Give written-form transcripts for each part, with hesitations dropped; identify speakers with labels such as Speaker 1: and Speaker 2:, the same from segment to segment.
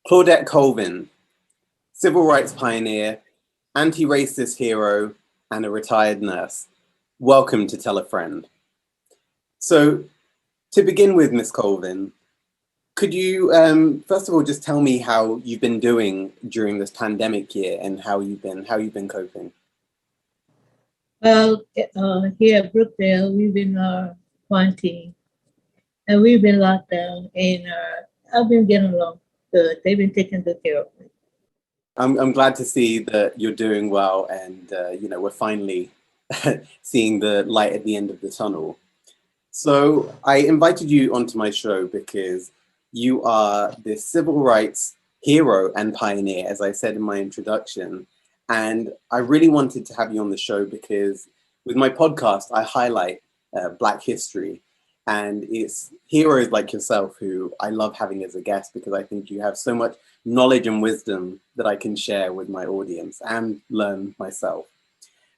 Speaker 1: Claudette Colvin, civil rights pioneer, anti-racist hero, and a retired nurse. Welcome to Tell a Friend. So to begin with, Miss Colvin, could you first of all just tell me how you've been doing during this pandemic year and how you've been coping?
Speaker 2: Well, here at Brookdale, we've been quarantined and we've been locked down, and I've been getting along good. They've been taking good care of me.
Speaker 1: I'm glad to see that you're doing well, and we're finally seeing the light at the end of the tunnel. So I invited you onto my show because you are this civil rights hero and pioneer, as I said in my introduction. And I really wanted to have you on the show because with my podcast, I highlight Black history. And it's heroes like yourself who I love having as a guest because I think you have so much knowledge and wisdom that I can share with my audience and learn myself.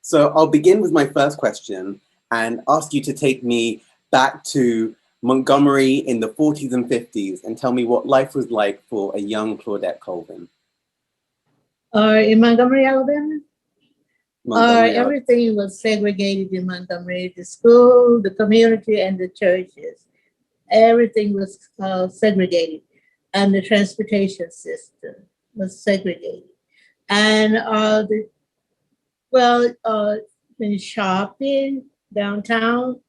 Speaker 1: So I'll begin with my first question and ask you to take me back to Montgomery in the 40s and 50s and tell me what life was like for a young Claudette Colvin.
Speaker 2: In Montgomery, Alabama?
Speaker 1: Montgomery,
Speaker 2: everything was segregated in Montgomery. The school, the community, and the churches. Everything was segregated. And the transportation system was segregated. And when shopping downtown,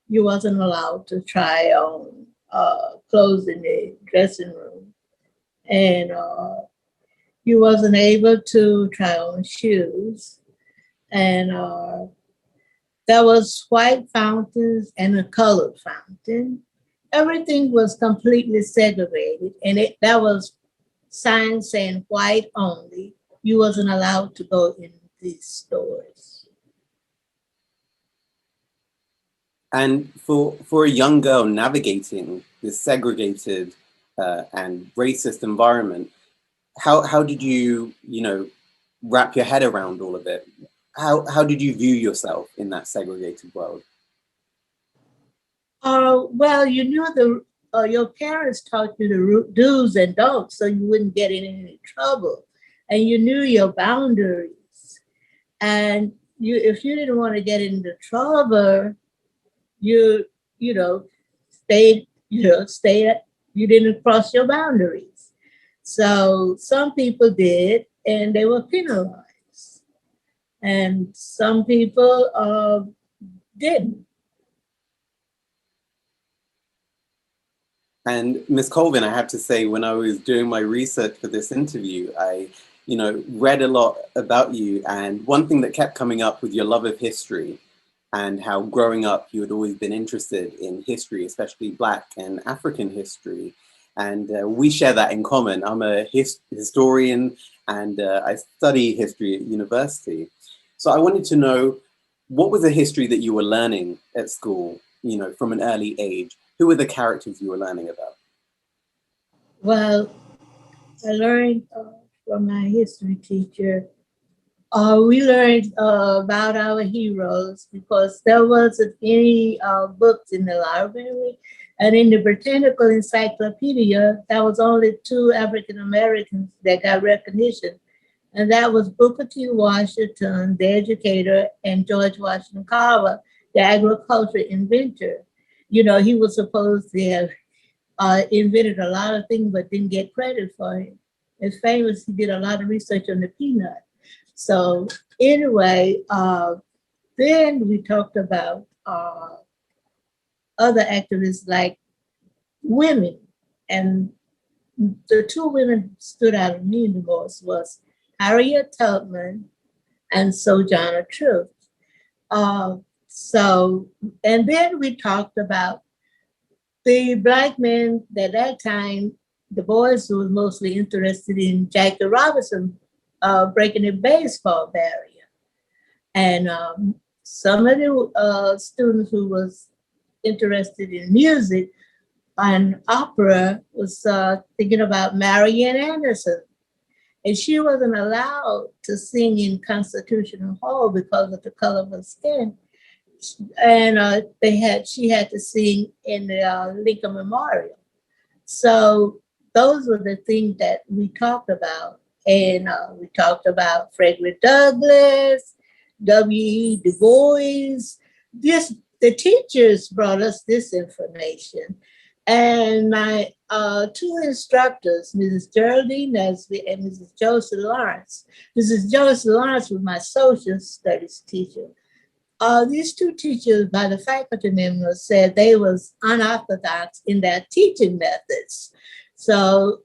Speaker 2: you wasn't allowed to try on clothes in the dressing room. And you wasn't able to try on shoes. And there was white fountains and a colored fountain. Everything was completely segregated. And that was signs saying white only. You wasn't allowed to go in these stores.
Speaker 1: And for a young girl navigating this segregated and racist environment, how did you, wrap your head around all of it? How did you view yourself in that segregated world?
Speaker 2: Well, you knew your parents taught you the do's and don'ts so you wouldn't get in any trouble. And you knew your boundaries. And if you didn't want to get into trouble, you stayed, you didn't cross your boundaries. So some people did, and they were penalized. And some people didn't.
Speaker 1: And Ms. Colvin, I have to say, when I was doing my research for this interview, I, read a lot about you. And one thing that kept coming up was your love of history and how growing up you had always been interested in history, especially Black and African history. And we share that in common. I'm a historian and I study history at university. So I wanted to know, what was the history that you were learning at school, from an early age? Who were the characters you were learning about?
Speaker 2: Well, I learned from my history teacher. We learned about our heroes because there wasn't any books in the library. And in the Botanical Encyclopedia, there was only 2 African Americans that got recognition. And that was Booker T. Washington, the educator, and George Washington Carver, the agriculture inventor. He was supposed to have invented a lot of things, but didn't get credit for it. It's famous, he did a lot of research on the peanut. So anyway, then we talked about other activists like women. And the 2 women stood out to me the most was Harriet Tubman and Sojourner Truth. And then we talked about the Black men at that time, the boys who were mostly interested in Jackie Robinson breaking the baseball barrier. And some of the students who was interested in music and opera was thinking about Marian Anderson. And she wasn't allowed to sing in Constitutional Hall because of the color of her skin. And she had to sing in the Lincoln Memorial. So those were the things that we talked about. And we talked about Frederick Douglass, W.E. Du Bois. The teachers brought us this information. And my two instructors, Mrs. Geraldine Nesby and Mrs. Josie Lawrence. Mrs. Josie Lawrence was my social studies teacher. These two teachers by the faculty members said they was unorthodox in their teaching methods. So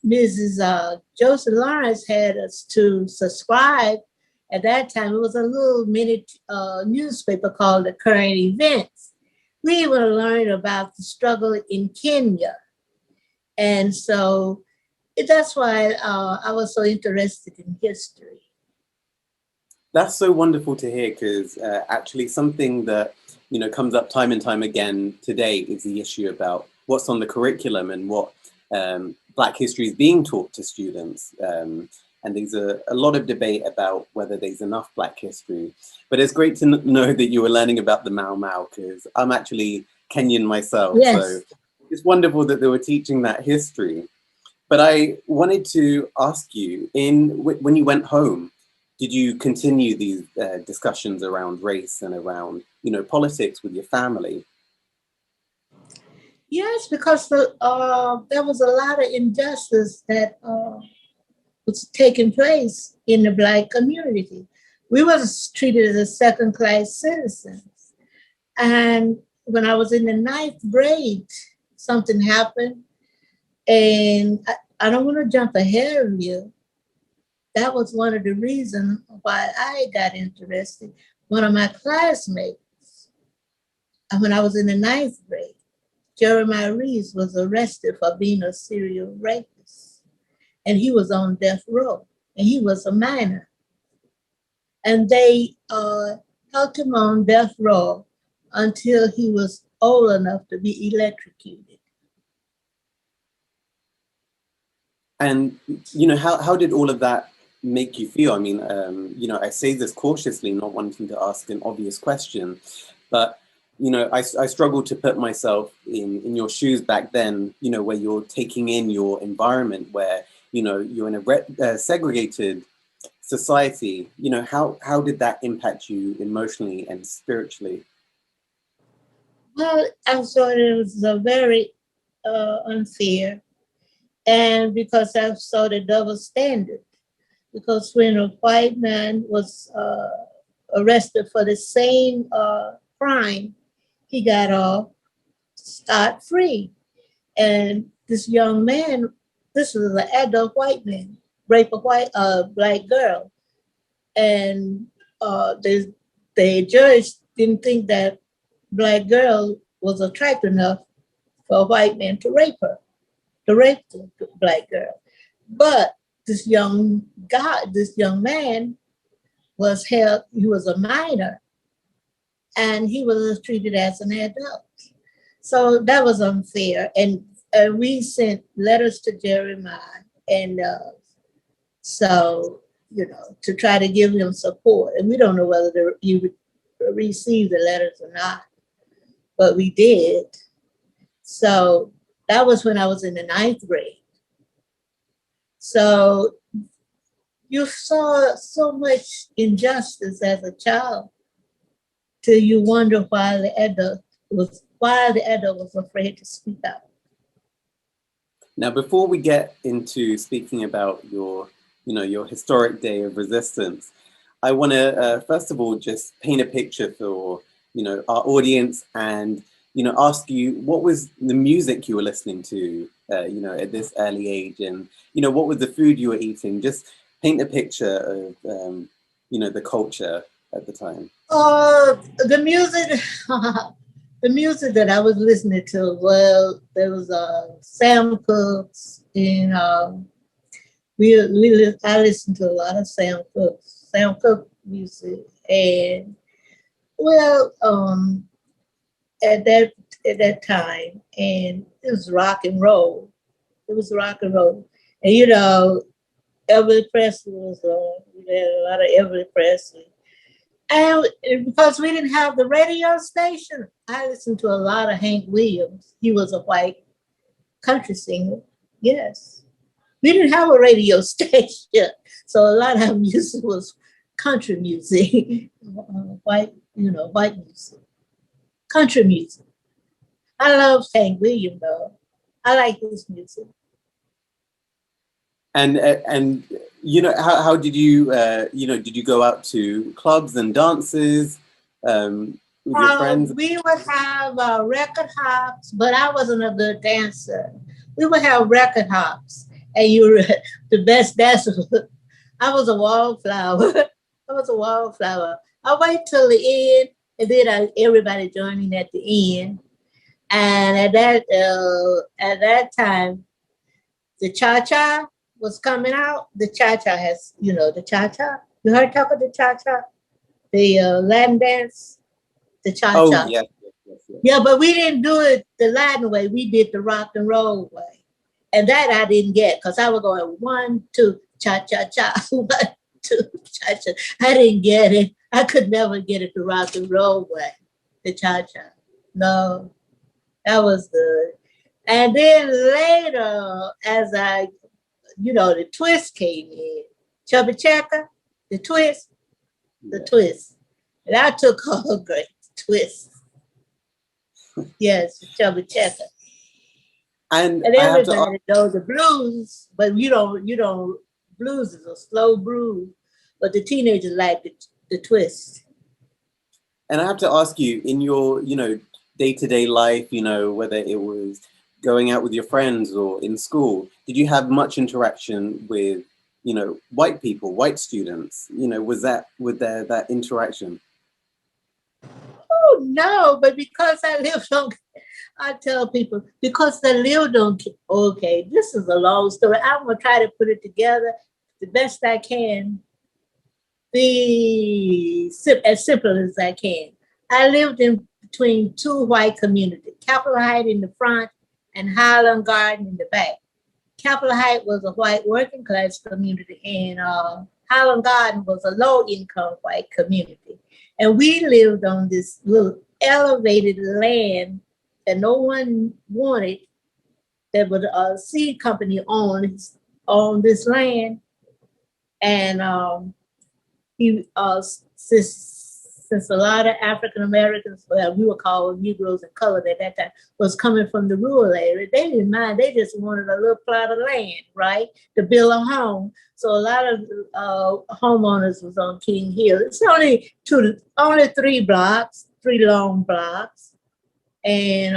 Speaker 2: Mrs. Josie Lawrence had us to subscribe. At that time, it was a little mini newspaper called The Current Events. We were learning about the struggle in Kenya. And so that's why I was so interested in history.
Speaker 1: That's so wonderful to hear, because actually something that, you know, comes up time and time again today is the issue about what's on the curriculum and what Black history is being taught to students. And there's a lot of debate about whether there's enough Black history. But it's great to know that you were learning about the Mau Mau, because I'm actually Kenyan myself.
Speaker 2: Yes.
Speaker 1: So it's wonderful that they were teaching that history. But I wanted to ask you, when you went home, did you continue these discussions around race and around, you know, politics with your family?
Speaker 2: Yes, because there was a lot of injustice that was taking place in the Black community. We was treated as second-class citizens. And when I was in the 9th grade, something happened. And I don't want to jump ahead of you. That was one of the reasons why I got interested. One of my classmates, when I was in the 9th grade, Jeremiah Reeves was arrested for being a serial rapist. And he was on death row, and he was a minor. And they held him on death row until he was old enough to be electrocuted.
Speaker 1: And, you know, how did all of that make you feel? I mean, you know, I say this cautiously, not wanting to ask an obvious question, but, you know, I struggle to put myself in your shoes back then, you know, where you're taking in your environment, where, you know, you're in a segregated society. You know, how did that impact you emotionally and spiritually?
Speaker 2: Well, I thought it was a very unfair, and because I saw the double standard. Because when a white man was arrested for the same crime, he got off scot-free. And this young man, this was an adult white man, raped a Black girl. And the judge didn't think that Black girl was attractive enough for a white man to rape her, to rape the Black girl. But this young man was held, he was a minor, and he was treated as an adult. So that was unfair. And we sent letters to Jeremiah, and so, you know, to try to give him support. And we don't know whether he would receive the letters or not, but we did. So that was when I was in the 9th grade. So you saw so much injustice as a child till you wonder why the adult was afraid to speak out.
Speaker 1: Now, before we get into speaking about your, you know, your historic day of resistance, I want to first of all just paint a picture for, you know, our audience, and, you know, ask you, what was the music you were listening to, you know, at this early age, and, you know, what was the food you were eating? Just paint a picture of, you know, the culture at the time.
Speaker 2: The music, the music that I was listening to, well, there was Sam Cooke's, and I listened to a lot of Sam Cooke music, and well, at that time, and it was rock and roll. It was rock and roll, and you know, Elvis Presley was on. We had a lot of Elvis Presley. And because we didn't have the radio station, I listened to a lot of Hank Williams. He was a white country singer. Yes. We didn't have a radio station, so a lot of music was country music, white music, country music. I love Hank Williams though. I like his music.
Speaker 1: And how did you did you go out to clubs and dances with your friends?
Speaker 2: We would have record hops, but I wasn't a good dancer. We would have record hops, and you were the best dancer. I was a wallflower. I was a wallflower. I wait till the end, and then everybody joined me at the end. And at that time, the cha-cha was coming out. The cha-cha has, the cha-cha. You heard talk of the cha-cha? The Latin dance, the cha-cha.
Speaker 1: Oh, yes.
Speaker 2: Yeah, but we didn't do it the Latin way. We did the rock and roll way. And that I didn't get because I was going 1, 2, cha-cha-cha, 1, 2, cha-cha. I didn't get it. I could never get it the rock and roll way, the cha-cha. No, that was good. And then later, as the twist came in, chubby checker, the twist. And I took all great twist. Yes, chubby checker.
Speaker 1: And
Speaker 2: everybody knows the blues, but you don't, blues is a slow blues, but the teenagers like the twist.
Speaker 1: And I have to ask you, in your, day-to-day life, whether it was going out with your friends or in school, did you have much interaction with, white people, white students? Was there that interaction?
Speaker 2: Oh, no, but because I lived on, I tell people, because I lived on, okay, this is a long story. I'm going to try to put it together the best I can, as simple as I can. I lived in between two white communities, Capitol Heights in the front and Highland Garden in the back. Capitol Heights was a white working class community, and Highland Garden was a low income white community. And we lived on this little elevated land that no one wanted, that was a seed company on this land. And since a lot of African Americans, well, we were called Negroes and colored at that time, was coming from the rural area, they didn't mind. They just wanted a little plot of land, right, to build a home. So a lot of homeowners was on King Hill. It's only 3 long blocks, and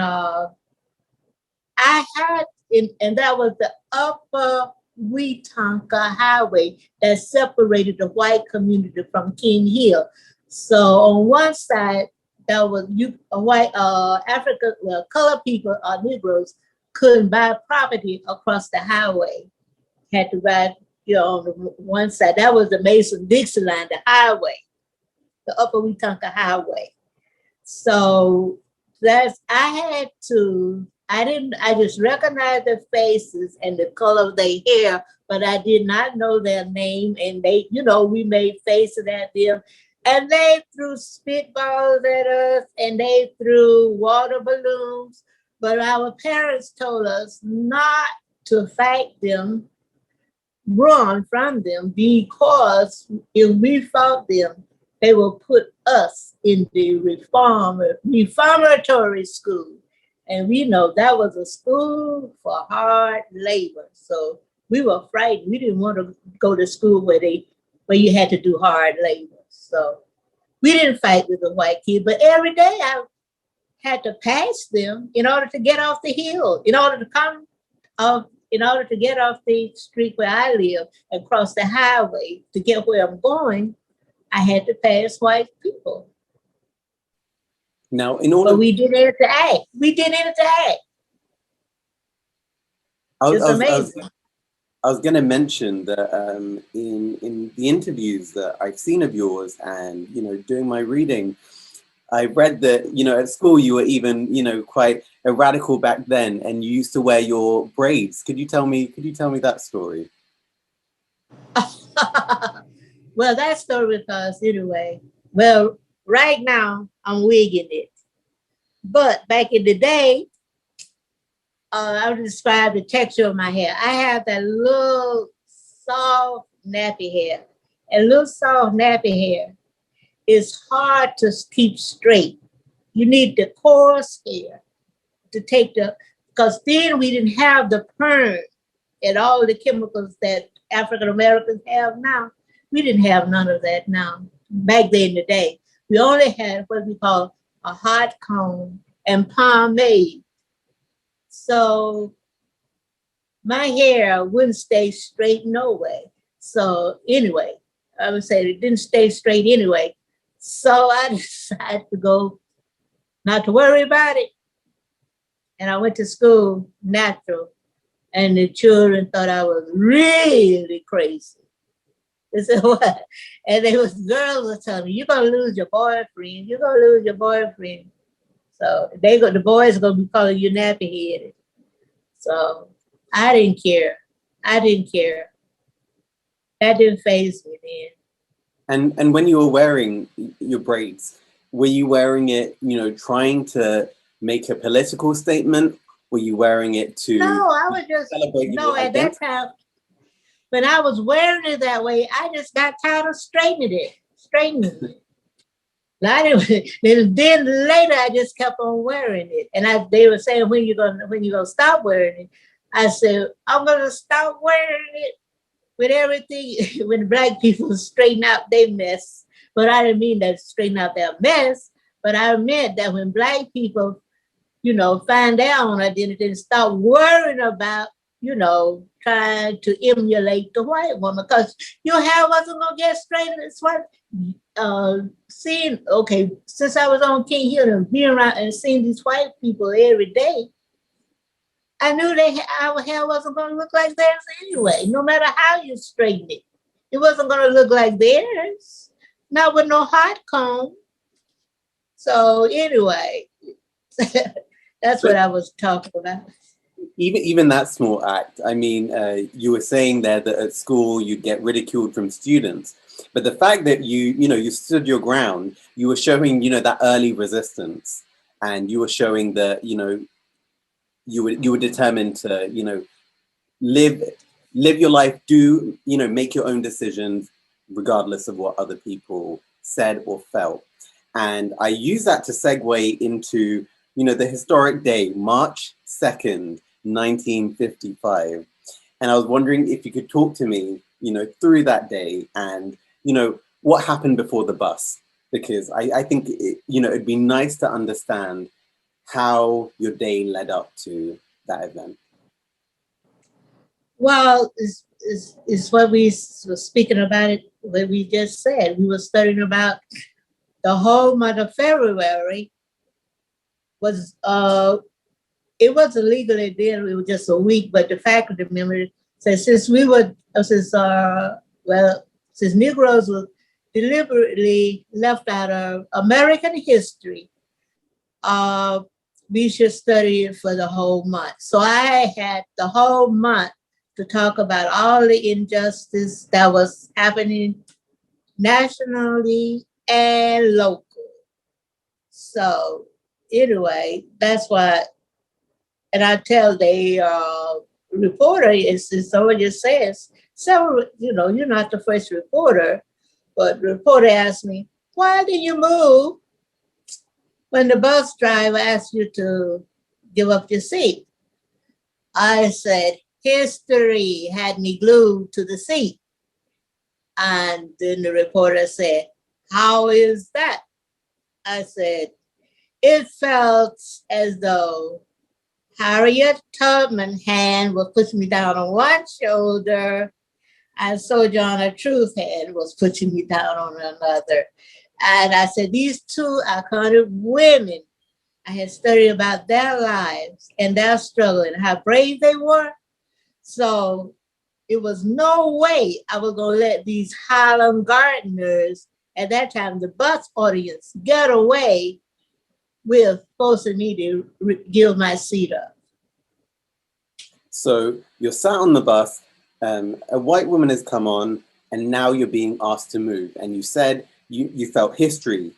Speaker 2: and that was the upper Wetumpka Highway that separated the white community from King Hill. So on one side, that was white colored people or Negroes couldn't buy property across the highway. Had to buy, on the one side. That was the Mason-Dixon line, the highway, the upper Wetumpka Highway. So I just recognized their faces and the color of their hair, but I did not know their name. And they, we made faces at them. And they threw spitballs at us, and they threw water balloons. But our parents told us not to fight them, run from them, because if we fought them, they will put us in the reformatory school. And we know that was a school for hard labor. So we were frightened. We didn't want to go to school where you had to do hard labor. So we didn't fight with the white kids, but every day I had to pass them in order to get off the hill, in order to get off the street where I live and cross the highway to get where I'm going. I had to pass white people.
Speaker 1: Now,
Speaker 2: but we didn't have to act. It's amazing.
Speaker 1: I was going to mention that in the interviews that I've seen of yours, and doing my reading, I read that at school you were even quite a radical back then, and you used to wear your braids. Could you tell me that story?
Speaker 2: Well, that story because anyway. Well, right now I'm wigging it, but back in the day, I would describe the texture of my hair. I have that little soft nappy hair. And little soft nappy hair is hard to keep straight. You need the coarse hair to take because then we didn't have the perm and all the chemicals that African Americans have now. We didn't have none of that now. Back then in the day, we only had what we call a hot comb and pomade. So my hair wouldn't stay straight no way. So anyway, I would say it didn't stay straight anyway. So I decided to go, not to worry about it. And I went to school natural, and the children thought I was really crazy. They said, what? And they was girls were telling me, you're gonna lose your boyfriend, you're gonna lose your boyfriend. So the boys are gonna be calling you nappy headed. So I didn't care. I didn't care. That didn't faze me then.
Speaker 1: And when you were wearing your braids, were you wearing it, trying to make a political statement? Were you wearing it to
Speaker 2: No, I was just
Speaker 1: celebrate
Speaker 2: no
Speaker 1: your
Speaker 2: at that time. When I was wearing it that way, I just got tired of straightening it. Then later I just kept on wearing it. And they were saying, when you gonna stop wearing it? I said, I'm gonna stop wearing it with everything when Black people straighten out their mess. But I didn't mean that straighten out their mess, but I meant that when Black people, find their own identity and stop worrying about, trying to emulate the white woman, because your hair wasn't gonna get straightened. It's what since I was on King Hill and being around and seeing these white people every day, I knew our hair wasn't going to look like theirs anyway. No matter how you straighten it, it wasn't going to look like theirs. Not with no hot comb. So anyway, that's what I was talking about.
Speaker 1: Even that small act. I mean, you were saying there that at school you'd get ridiculed from students, but the fact that you stood your ground, you were showing that early resistance, and you were showing that you were determined to live your life, make your own decisions regardless of what other people said or felt. And I use that to segue into the historic day, March 2nd, 1955. And I was wondering if you could talk to me through that day and what happened before the bus, because I think it'd be nice to understand how your day led up to that event.
Speaker 2: Well, it's what we were speaking about it, what we just said. We were studying about the whole month of February was, it wasn't legally then, it was just a week, but the faculty members said since Negroes were deliberately left out of American history, we should study it for the whole month. So I had the whole month to talk about all the injustice that was happening nationally and local. So anyway, that's why, and I tell the reporter, someone just says, several, you're not the first reporter, but the reporter asked me, why did you move when the bus driver asked you to give up your seat? I said, history had me glued to the seat. And then the reporter said, how is that? I said, it felt as though Harriet Tubman's hand was pushing me down on one shoulder, and Sojourner Truth's hand was pushing me down on another. And I said, these two iconic women, I had studied about their lives and their struggle and how brave they were. So it was no way I was going to let these Harlem Gardeners, at that time, the bus audience, get away with forcing me to give my seat up.
Speaker 1: So you're sat on the bus, a white woman has come on, and now you're being asked to move. And you said you felt history,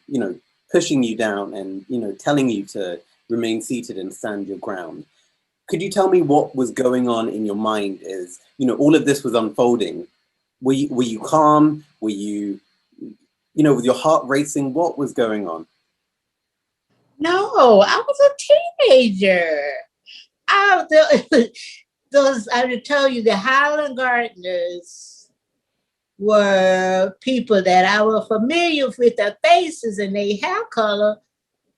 Speaker 1: pushing you down and, telling you to remain seated and stand your ground. Could you tell me what was going on in your mind as, all of this was unfolding? Were you calm? Were you, with your heart racing? What was going on?
Speaker 2: No, I was a teenager. I, I would tell you the Highland Gardeners were people that I was familiar with their faces and their hair color,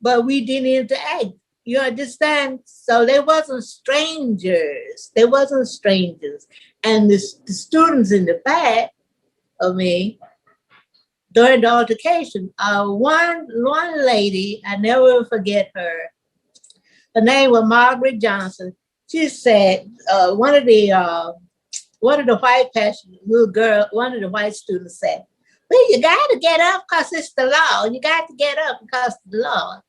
Speaker 2: but we didn't interact. You understand? So they wasn't strangers. They wasn't strangers. And the students in the back of me, during the altercation, one lady, I never will forget her. Her name was Margaret Johnson. She said one of the white little girl, one of the white students said, "Well, you got to get up because it's the law. You got to get up because it's the law."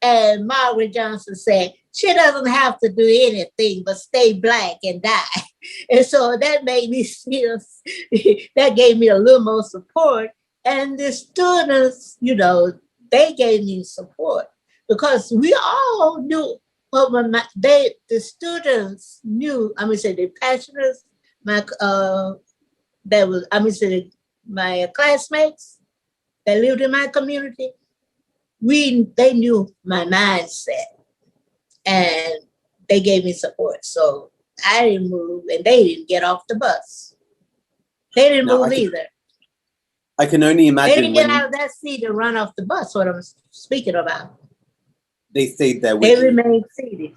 Speaker 2: And Margaret Johnson said, "She doesn't have to do anything but stay black and die." And so that made me feel, that gave me a little more support. And the students, they gave me support because we all knew the students knew, the passionate, my classmates that lived in my community, they knew my mindset and they gave me support. So I didn't move and they didn't get off the bus. They didn't move either.
Speaker 1: I can only imagine.
Speaker 2: They didn't get out of that seat and run off the bus, what I'm speaking about.
Speaker 1: They stayed there with
Speaker 2: you. They
Speaker 1: you.
Speaker 2: remained seated.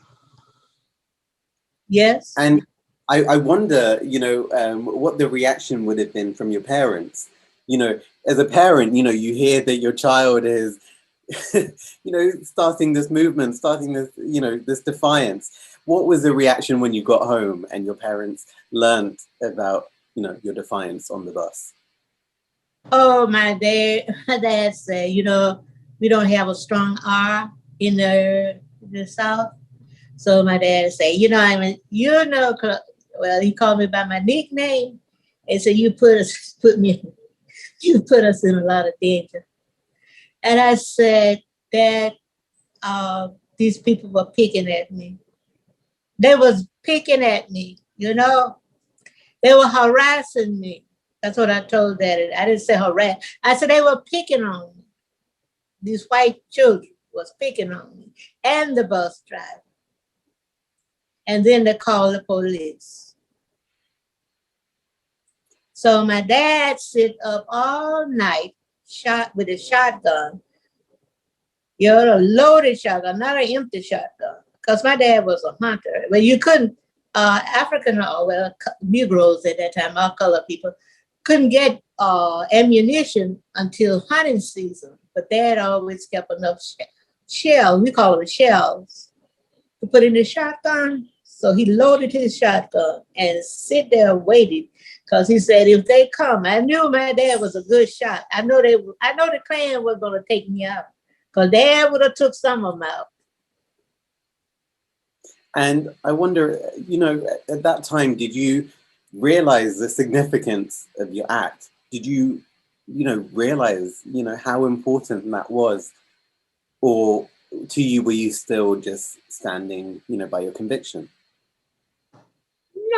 Speaker 2: Yes.
Speaker 1: And I wonder, what the reaction would have been from your parents. As a parent, you hear that your child is, starting this movement, starting this, this defiance. What was the reaction when you got home and your parents learned about, your defiance on the bus?
Speaker 2: Oh, my dad said, we don't have a strong R in the South. So my dad said, well, he called me by my nickname. And so you put us in a lot of danger. And I said that these people were picking at me. They was picking at me, They were harassing me. That's what I told Daddy. I didn't say harass. I said they were picking on me. These white children was picking on me and the bus driver. And then they called the police. So my dad sit up all night, shot with a shotgun. A loaded shotgun, not an empty shotgun. Because my dad was a hunter. But you couldn't, Negroes at that time, our colored people, couldn't get ammunition until hunting season. But Dad always kept enough shells, we call them shells, to put in the shotgun. So he loaded his shotgun and sit there waiting. Because he said, if they come, I knew my dad was a good shot. I know the Klan was going to take me out. Because Dad would have took some of them out.
Speaker 1: And I wonder, at that time, did you realize the significance of your act? Did you, realize, how important that was? Or to you, were you still just standing, by your conviction?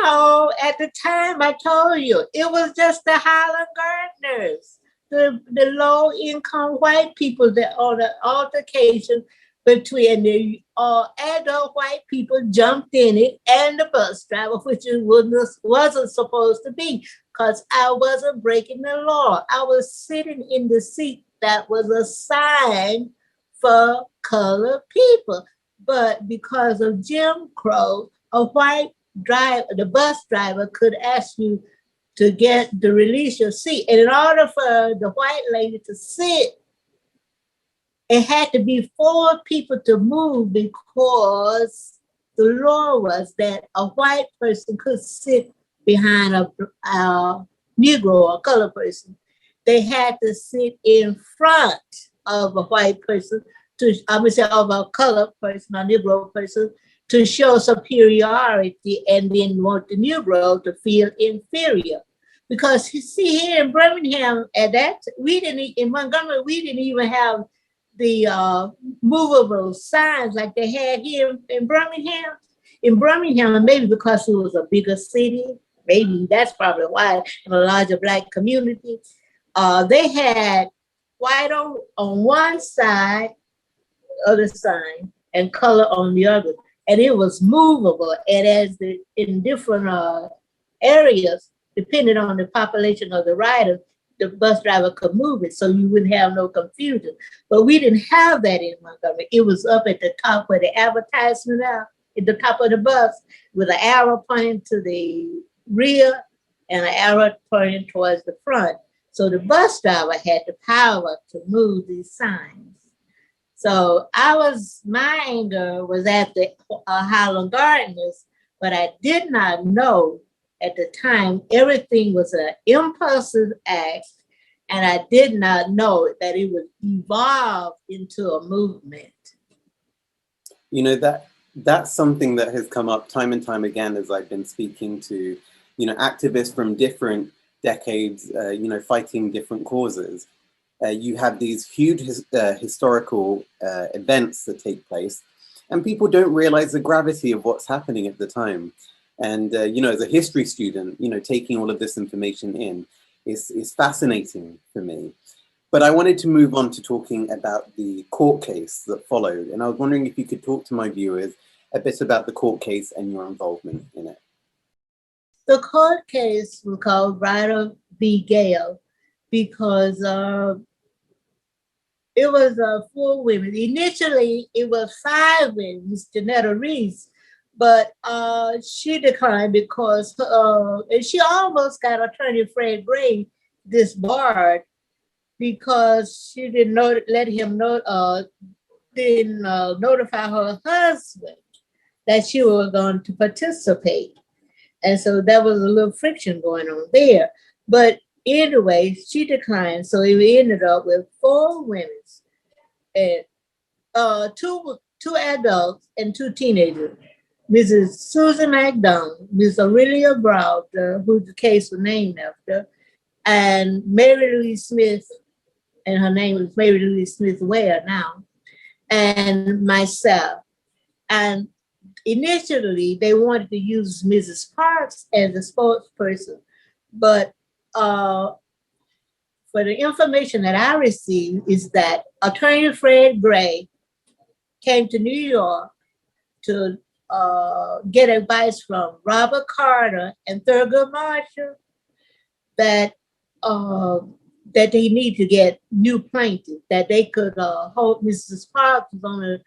Speaker 2: No, at the time I told you, it was just the Highland Gardeners, the low-income white people that on the altercation between the adult white people jumped in it and the bus driver, which it wasn't supposed to be, because I wasn't breaking the law. I was sitting in the seat that was assigned for colored people. But because of Jim Crow, the bus driver could ask you to release your seat. And in order for the white lady to sit, it had to be 4 people to move because the law was that a white person could sit behind a Negro or colored person. They had to sit in front of a white person, of a colored person, a Negro person, to show superiority and then want the Negro to feel inferior. Because you see, here in Birmingham, in Montgomery, we didn't even have the movable signs like they had here in Birmingham. In Birmingham, and maybe because it was a bigger city, maybe that's probably why, in a larger Black community, they had white on one side of the sign and color on the other. And it was movable. And in different areas, depending on the population of the rider, the bus driver could move it so you wouldn't have no confusion. But we didn't have that in Montgomery. It was up at the top where the advertisement are, at the top of the bus, with an arrow pointing to the rear and an arrow pointing towards the front. So the bus driver had the power to move these signs. So my anger was at the Highland Gardeners, but I did not know at the time everything was an impulsive act, and I did not know that it would evolve into a movement.
Speaker 1: You know, that's something that has come up time and time again as I've been speaking to, activists from different decades, fighting different causes. You have these huge historical events that take place, and people don't realize the gravity of what's happening at the time. And, as a history student, taking all of this information in is fascinating for me. But I wanted to move on to talking about the court case that followed. And I was wondering if you could talk to my viewers a bit about the court case and your involvement in it.
Speaker 2: The court case was called Browder v. Gayle because it was 4 women. Initially, it was 5 women, Janetta Reese, but she declined because and she almost got attorney Fred Gray disbarred because she didn't notify her husband that she was going to participate. And so there was a little friction going on there. But anyway, she declined. So we ended up with 4 women, and 2 adults and 2 teenagers. Mrs. Susan McDonald, Miss Aurelia Browder, who the case was named after, and Mary Louise Smith, and her name is Mary Louise Smith Ware now, and myself. And initially, they wanted to use Mrs. Parks as a spokesperson, but for the information that I received is that attorney Fred Gray came to New York to get advice from Robert Carter and Thurgood Marshall that they need to get new plaintiffs, that they could hold. Mrs. Parks was only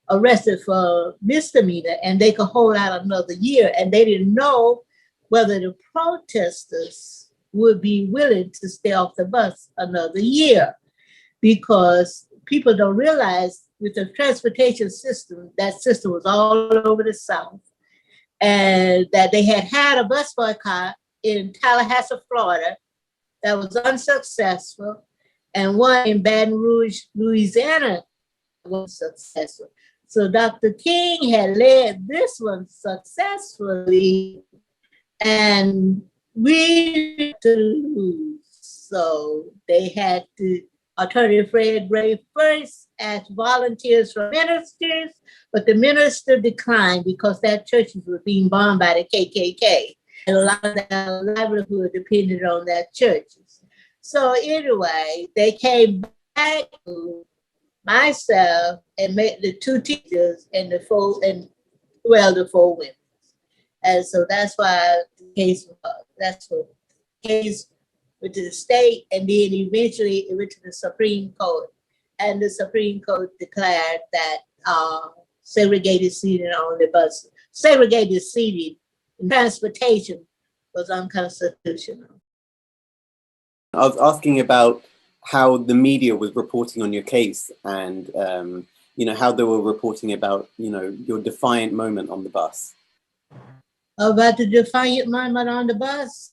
Speaker 2: arrested for misdemeanor and they could hold out another year, and they didn't know whether the protesters would be willing to stay off the bus another year, because people don't realize with the transportation system, that system was all over the South, and that they had a bus boycott in Tallahassee, Florida, that was unsuccessful, and one in Baton Rouge, Louisiana, was successful. So Dr. King had led this one successfully, and we had to lose. So they had to, attorney Fred Gray first asked volunteers from ministers, but the minister declined because that churches were being bombed by the KKK. And a lot of their livelihood depended on that churches. So anyway, they came back to myself and met the 2 teachers and the 4 women. And so that's why the case, that's what the case went to the state, and then eventually it went to the Supreme Court. And the Supreme Court declared that segregated seating on the bus, segregated seating in transportation was unconstitutional.
Speaker 1: I was asking about how the media was reporting on your case, and how they were reporting about your defiant moment on the bus.
Speaker 2: About the defiant moment on the bus,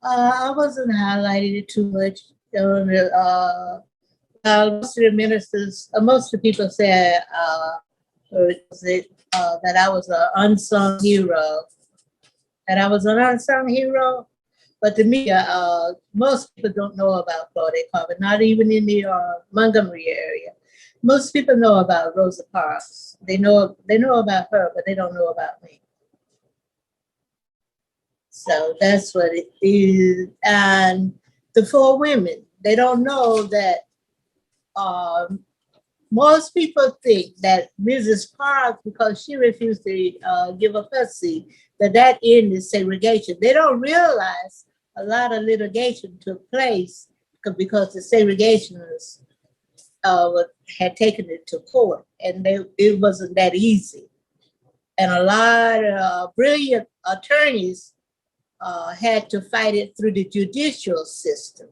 Speaker 2: I wasn't highlighting it too much. Most of the ministers, most of the people said that I was an unsung hero. That I was an unsung hero. But the media, most people don't know about Claudette Colvin, not even in the Montgomery area. Most people know about Rosa Parks. They know about her, but they don't know about me. So that's what it is. And the four women, they don't know that most people think that Mrs. Parks, because she refused to give up her seat, that ended segregation. They don't realize a lot of litigation took place because the segregationists had taken it to court, and it wasn't that easy. And a lot of brilliant attorneys had to fight it through the judicial system.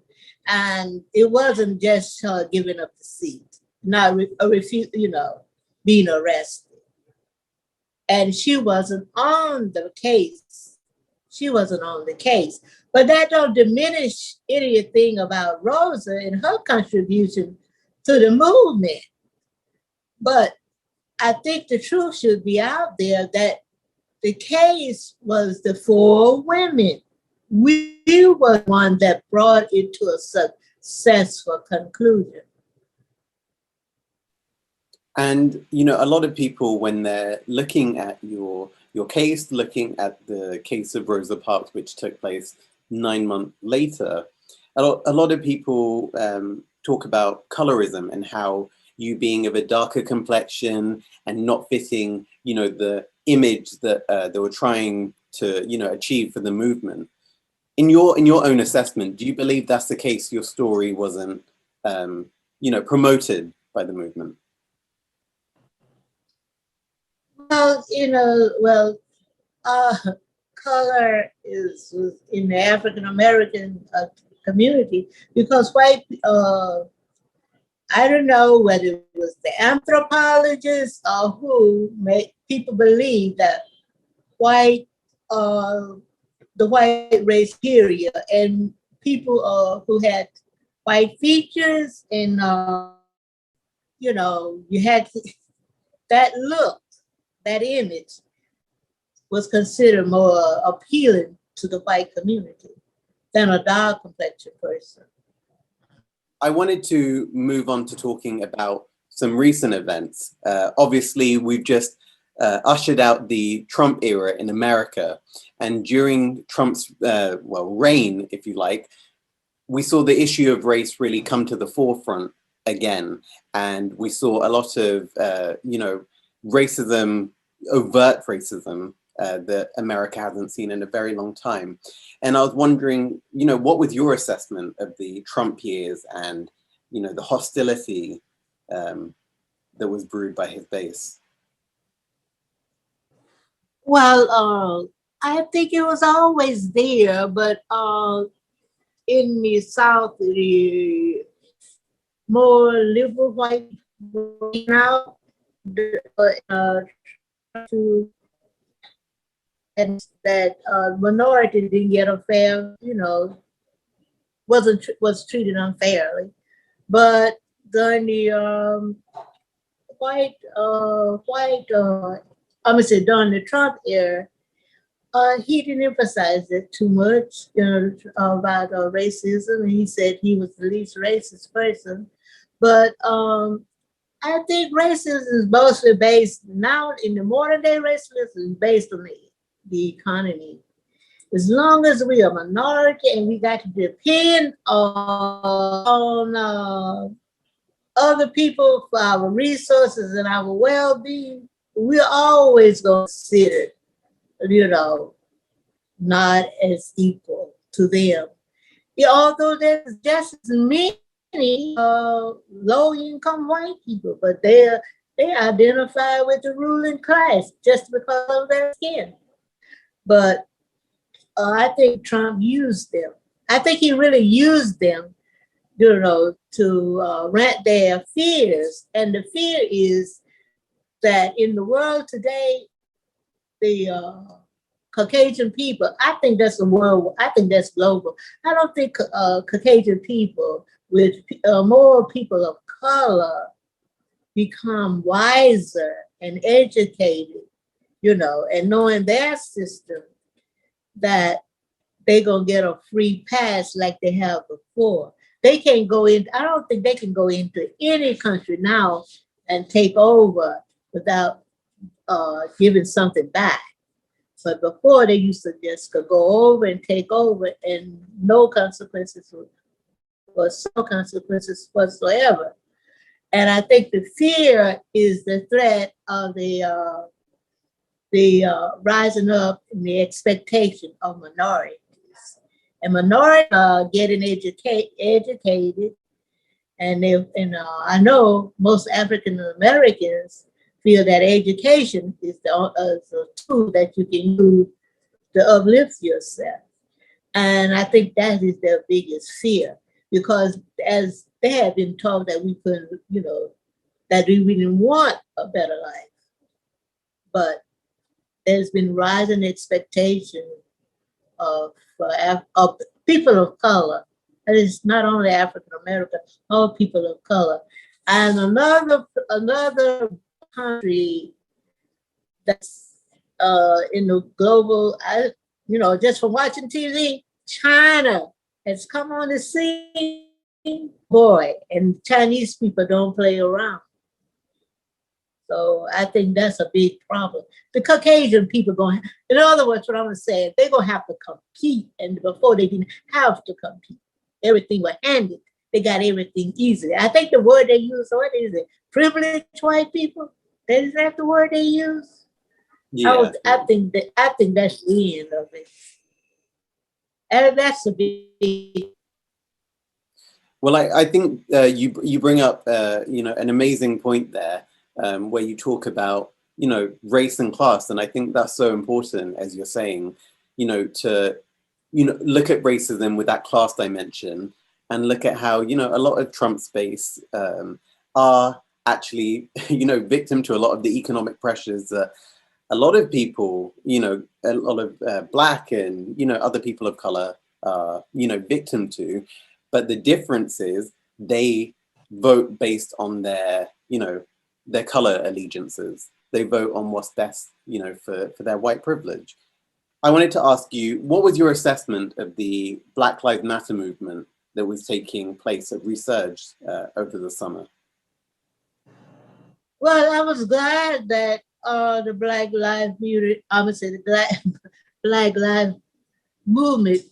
Speaker 2: And it wasn't just her giving up the seat, not being arrested. And she wasn't on the case. But that don't diminish anything about Rosa and her contribution to the movement. But I think the truth should be out there that the case was the four women. We were one that brought it to a successful conclusion.
Speaker 1: And, a lot of people, when they're looking at your case, looking at the case of Rosa Parks, which took place 9 months later, a lot of people talk about colorism and how you being of a darker complexion and not fitting, the image that they were trying to, achieve for the movement. In your own assessment, do you believe that's the case? Your story wasn't, promoted by the movement?
Speaker 2: Well, color is in the African American community because white. I don't know whether it was the anthropologists or who made people believe that the white race period, and people who had white features and you had that look, that image was considered more appealing to the white community than a dark complexion person.
Speaker 1: I wanted to move on to talking about some recent events. Obviously, we've just ushered out the Trump era in America. And during Trump's, reign, if you like, we saw the issue of race really come to the forefront again. And we saw a lot of, racism, overt racism, that America hasn't seen in a very long time. And I was wondering, what was your assessment of the Trump years and, the hostility that was brewed by his base?
Speaker 2: Well, I think it was always there, but in the South, the more liberal white now and that minority didn't get a fair, was treated unfairly. But during the during the Trump era, he didn't emphasize it too much, about racism. He said he was the least racist person. But I think racism is mostly based now in the modern day. Racism is based on the economy. As long as we are a minority and we got to depend on other people for our resources and our well-being, we're always going to consider, not as equal to them. Although there's just as many low-income white people, but they identify with the ruling class just because of their skin. But I think Trump used them. I think he really used them, to rant their fears. And the fear is that in the world today, the Caucasian people, I think that's the world, I think that's global. I don't think Caucasian people with more people of color become wiser and educated, and knowing their system, that they're going to get a free pass like they have before. They can't go in, I don't think they can go into any country now and take over without giving something back. But before, they used to just go over and take over, and no consequences was no consequences whatsoever. And I think the fear is the threat of the rising up in the expectation of minorities. And minorities are getting educated, and I know most African Americans feel that education is the tool that you can use to uplift yourself. And I think that is their biggest fear, because as they have been taught that we couldn't, that we didn't want a better life. But there's been rising expectation of people of color. And it's not only African American, all people of color. And another country that's in the global, just from watching TV, China has come on the scene. Boy, and Chinese people don't play around. So I think that's a big problem. The Caucasian people in other words, what I'm gonna say, they're gonna have to compete, and before they didn't have to compete. Everything was handed. They got everything easy. I think the word they use, what is it? Privileged white people? Is that the word they use? Yeah. I think that's the end of it. And that's a big.
Speaker 1: Well, I think you bring up an amazing point there, where you talk about race and class, and I think that's so important, as you're saying, to look at racism with that class dimension, and look at how a lot of Trump's base are actually victim to a lot of the economic pressures that a lot of people, a lot of Black and other people of color are victim to. But the difference is they vote based on their color allegiances. They vote on what's best for their white privilege. I wanted to ask you, what was your assessment of the Black Lives Matter movement that was taking place at Resurge over the summer?
Speaker 2: Well, I was glad that the Black Lives Black Lives movement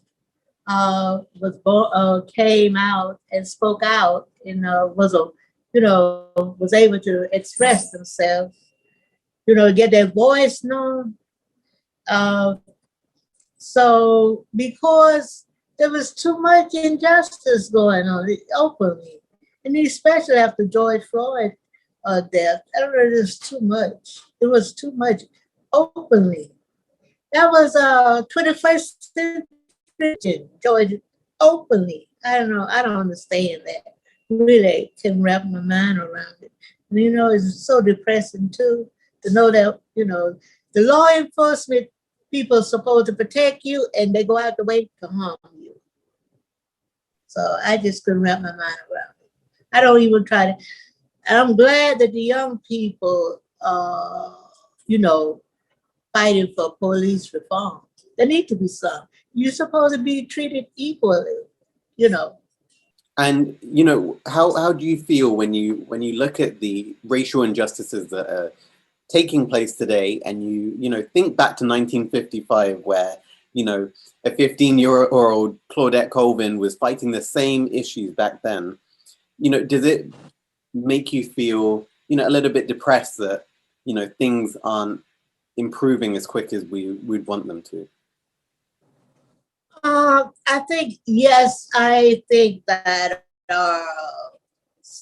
Speaker 2: came out and spoke out, and was able to express themselves, get their voice known. So because there was too much injustice going on openly, and especially after George Floyd death, it was too much. It was too much openly. That was 21st century George openly. I don't know. I don't understand that. Really can wrap my mind around it. And, it's so depressing too to know that the law enforcement people are supposed to protect you, and they go out the way to harm you. So I just couldn't wrap my mind around it. I don't even try to. And I'm glad that the young people, fighting for police reform. There need to be some. You're supposed to be treated equally,
Speaker 1: And how do you feel when you look at the racial injustices that are taking place today, and you think back to 1955, where a 15-year-old Claudette Colvin was fighting the same issues back then? Does it make you feel a little bit depressed that things aren't improving as quick as we'd want them to?
Speaker 2: I think, yes, I think that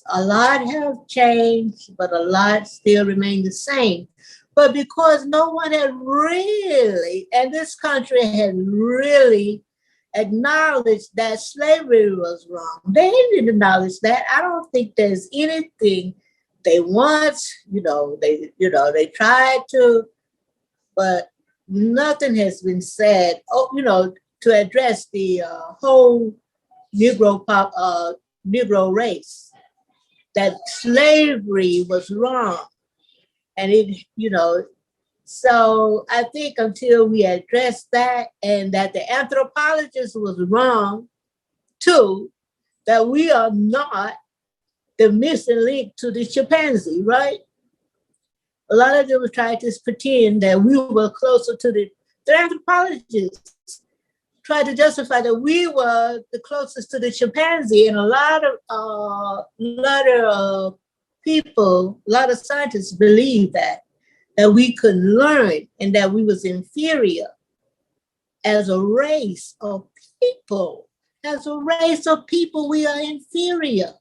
Speaker 2: a lot have changed, but a lot still remain the same. But because no one had really, and this country had really acknowledged that slavery was wrong. They didn't acknowledge that. I don't think there's anything they want, they tried to, but nothing has been said, to address the whole Negro race, that slavery was wrong. And so I think until we address that, and that the anthropologist was wrong too, that we are not the missing link to the chimpanzee, right? A lot of them were trying to pretend that we were closer to the anthropologists, tried to justify that we were the closest to the chimpanzee, and a lot of people, a lot of scientists believe that we could learn and that we was inferior as a race of people. As a race of people, we are inferior.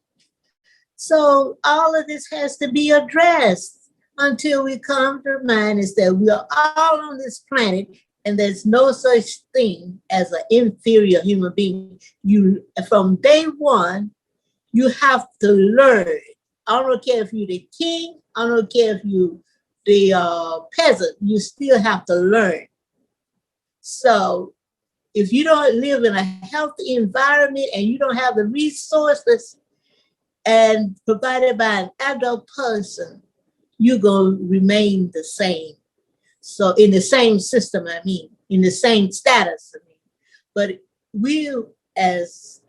Speaker 2: So all of this has to be addressed until we come to mind is that we are all on this planet and there's no such thing as an inferior human being. You, from day one, you have to learn. I don't care if you're the king, I don't care if you the peasant, you still have to learn. So if you don't live in a healthy environment and you don't have the resources and provided by an adult person, you're going to remain the same. So in the same system, in the same status, But we as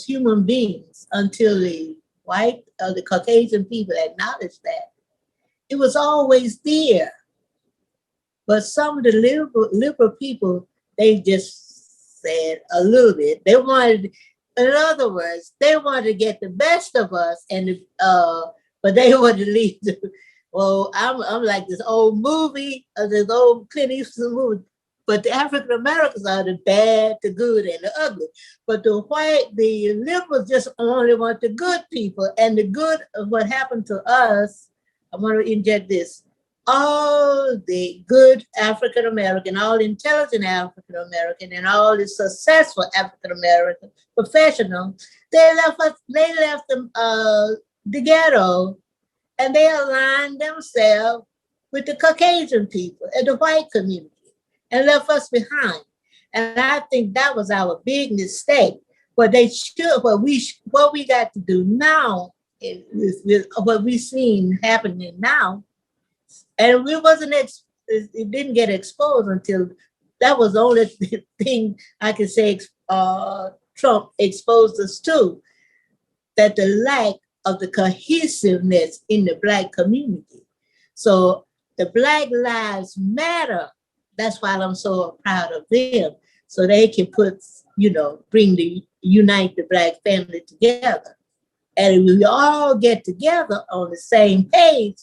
Speaker 2: human beings, until the white or the Caucasian people acknowledged that, it was always there. But some of the liberal people, they just said a little bit. They wanted, in other words, they wanted to get the best of us, but they wanted to leave well, I'm like this old movie, this old Clint Eastwood movie. But the African Americans are the bad, the good, and the ugly. But the liberals just only want the good people. And the good of what happened to us, I want to inject this. All the good African American, all intelligent African American, and all the successful African American professionals, they left them the ghetto, and they aligned themselves with the Caucasian people and the white community, and left us behind. And I think that was our big mistake. What we got to do now with what we've seen happening now, and it didn't get exposed until that was the only thing I can say Trump exposed us to, that the lack of the cohesiveness in the Black community. So the Black Lives Matter, that's why I'm so proud of them. So they can unite the Black family together. And if we all get together on the same page,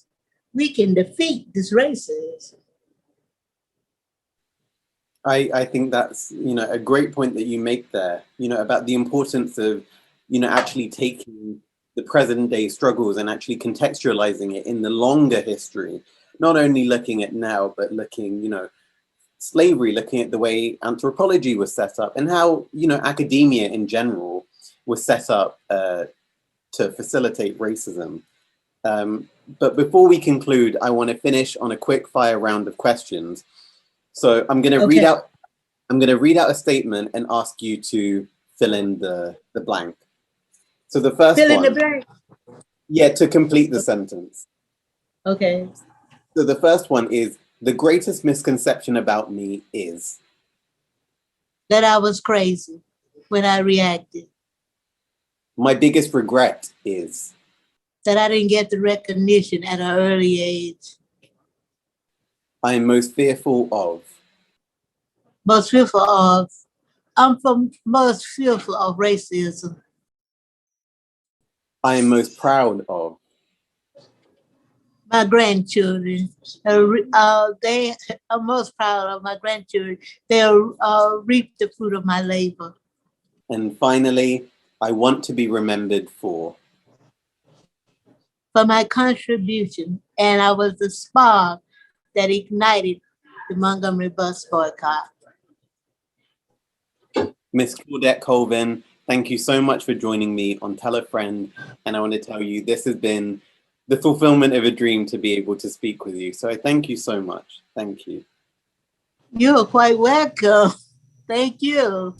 Speaker 2: we can defeat this racism.
Speaker 1: I think that's, a great point that you make there, about the importance of, actually taking the present day struggles and actually contextualizing it in the longer history, not only looking at now, but looking, slavery, looking at the way anthropology was set up and how, academia in general was set up to facilitate racism. But before we conclude, I want to finish on a quick fire round of questions. So I'm going to read out a statement and ask you to fill in the blank. So the first one. Fill in the blank. Yeah, to complete the sentence.
Speaker 2: Okay.
Speaker 1: So the first one is, the greatest misconception about me is?
Speaker 2: That I was crazy when I reacted.
Speaker 1: My biggest regret is?
Speaker 2: That I didn't get the recognition at an early age.
Speaker 1: I am most fearful of?
Speaker 2: Most fearful of racism.
Speaker 1: I am most proud of?
Speaker 2: My grandchildren. I'm most proud of my grandchildren. They'll reap the fruit of my labor.
Speaker 1: And finally, I want to be remembered for?
Speaker 2: For my contribution. And I was the spark that ignited the Montgomery bus boycott.
Speaker 1: Miss Claudette Colvin, thank you so much for joining me on Tell a Friend. And I want to tell you, this has been the fulfillment of a dream to be able to speak with you. So I thank you so much. Thank you.
Speaker 2: You're quite welcome. Thank you.